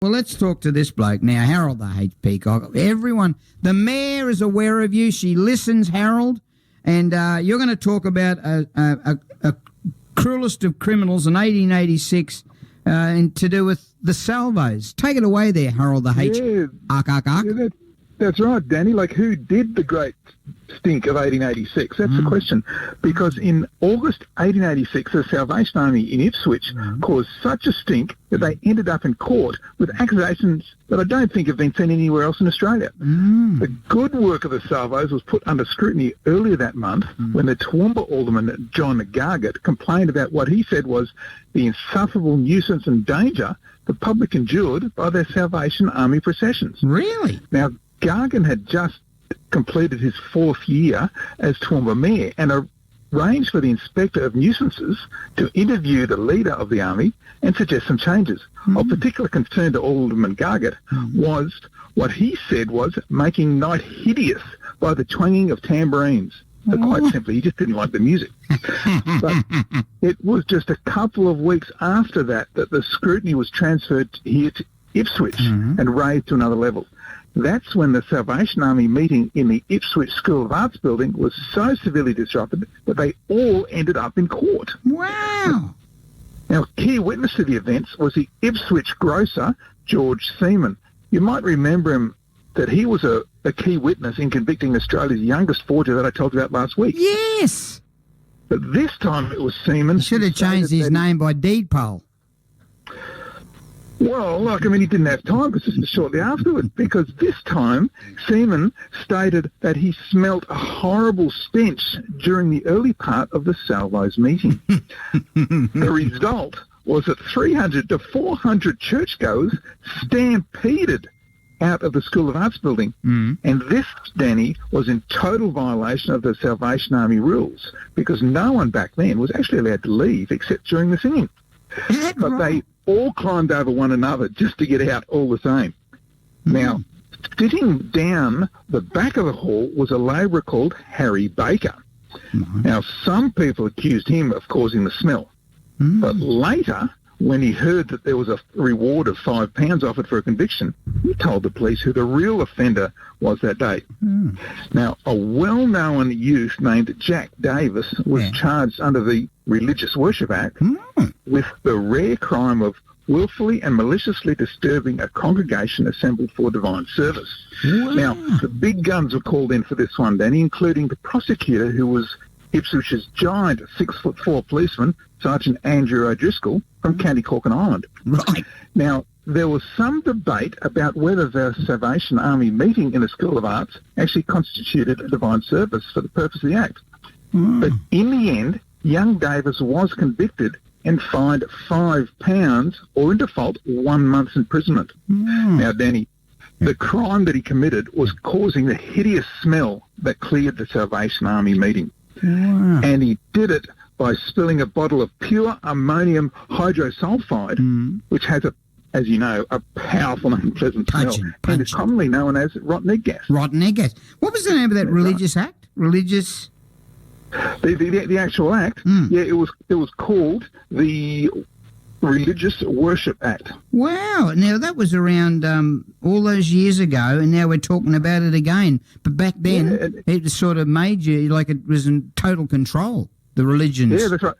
Well, let's talk to this bloke now, Harold the H. Peacock. Everyone, the mayor is aware of you. She listens, Harold, and you're going to talk about a cruelest of criminals in 1886 and to do with the salvos. Take it away there, Harold the H. Yeah, that's right, Danny. Like, who did the great stink of 1886? That's the question. Because in August 1886, the Salvation Army in Ipswich caused such a stink that they ended up in court with accusations that I don't think have been seen anywhere else in Australia. The good work of the Salvos was put under scrutiny earlier that month when the Toowoomba alderman, John Gargett, complained about what he said was the insufferable nuisance and danger the public endured by their Salvation Army processions. Really? Now, Gargan had just completed his 4th year as Toowoomba mayor and arranged for the Inspector of Nuisances to interview the leader of the army and suggest some changes. Of particular concern to Alderman Gargett was what he said was making night hideous by the twanging of tambourines. So quite simply, he just didn't like the music. But it was just a couple of weeks after that the scrutiny was transferred here to Ipswich and raised to another level. That's when the Salvation Army meeting in the Ipswich School of Arts building was so severely disrupted that they all ended up in court. Wow. Now, key witness to the events was the Ipswich grocer, George Seaman. You might remember him that he was a key witness in convicting Australia's youngest forger that I told you about last week. Yes. But this time it was Seaman. He should have changed his name by deed poll. Well, he didn't have time because this was shortly afterwards, because this time Seaman stated that he smelt a horrible stench during the early part of the Salvos meeting. The result was that 300 to 400 churchgoers stampeded out of the School of Arts building. And this, Danny, was in total violation of the Salvation Army rules, because no one back then was actually allowed to leave except during the singing. Is that But right? they all climbed over one another just to get out all the same. Now, sitting down the back of the hall was a labourer called Harry Baker. Now, some people accused him of causing the smell. But later, when he heard that there was a reward of £5 offered for a conviction, he told the police who the real offender was that day. Now, a well-known youth named Jack Davis was charged under the Religious Worship Act with the rare crime of willfully and maliciously disturbing a congregation assembled for divine service. Now, the big guns were called in for this one, Danny, including the prosecutor, who was Ipswich's giant 6'4" policeman, Sergeant Andrew O'Driscoll, from County Cork and Ireland. Right. Now, there was some debate about whether the Salvation Army meeting in the School of Arts actually constituted a divine service for the purpose of the act. But in the end, young Davis was convicted and fined £5 or, in default, 1 month's imprisonment. Now, Danny, the crime that he committed was causing the hideous smell that cleared the Salvation Army meeting. And he did it by spilling a bottle of pure ammonium hydrosulfide, which has, as you know, a powerful and unpleasant smell, and is commonly known as rotten egg gas. Rotten egg gas. What was the name of that religious act? Religious... The actual act, it was called the Religious Worship Act. Wow. Now, that was around all those years ago, and now we're talking about it again. But back then, it sort of made you like it was in total control, the religions. Yeah, that's right.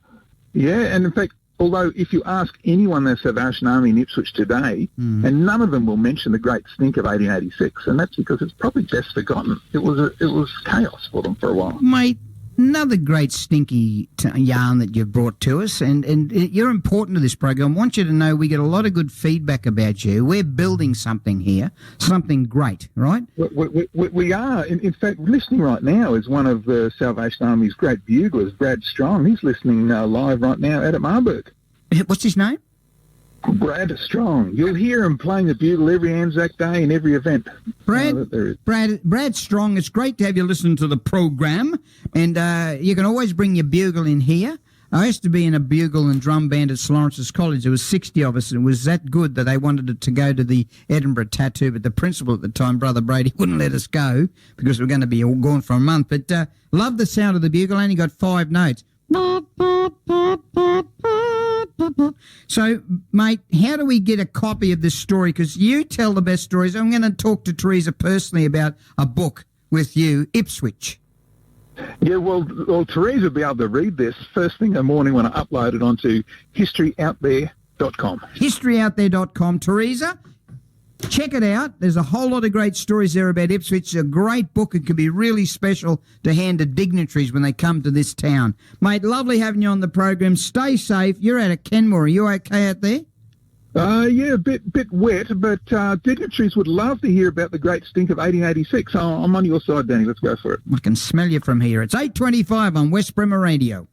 Yeah, and in fact, although if you ask anyone in the Salvation Army in Ipswich today, and none of them will mention the great stink of 1886, and that's because it's probably best forgotten. It was chaos for them for a while. Mate, another great stinky yarn that you've brought to us, and you're important to this program. I want you to know we get a lot of good feedback about you. We're building something here, something great, right? We are. In fact, listening right now is one of the Salvation Army's great buglers, Brad Strong. He's listening live right now out at Marburg. What's his name? Brad Strong. You'll hear him playing the bugle every Anzac Day and every event. Brad Strong, it's great to have you listen to the program, and you can always bring your bugle in here. I used to be in a bugle and drum band at St Lawrence's College. There was 60 of us, and it was that good that they wanted it to go to the Edinburgh Tattoo, but the principal at the time, Brother Brady, wouldn't let us go because we're going to be all gone for a month. But loved the sound of the bugle, only got 5 notes. So, mate, how do we get a copy of this story? Because you tell the best stories. I'm going to talk to Teresa personally about a book with you, Ipswich. Yeah, well, Teresa will be able to read this first thing in the morning when I upload it onto historyouthere.com. Historyouthere.com. Teresa, check it out. There's a whole lot of great stories there about Ipswich. It's a great book. It can be really special to hand to dignitaries when they come to this town. Mate, lovely having you on the program. Stay safe. You're out of Kenmore. Are you okay out there? Yeah, a bit wet, but dignitaries would love to hear about the great stink of 1886. I'm on your side, Danny. Let's go for it. I can smell you from here. It's 8:25 on West Bremer Radio.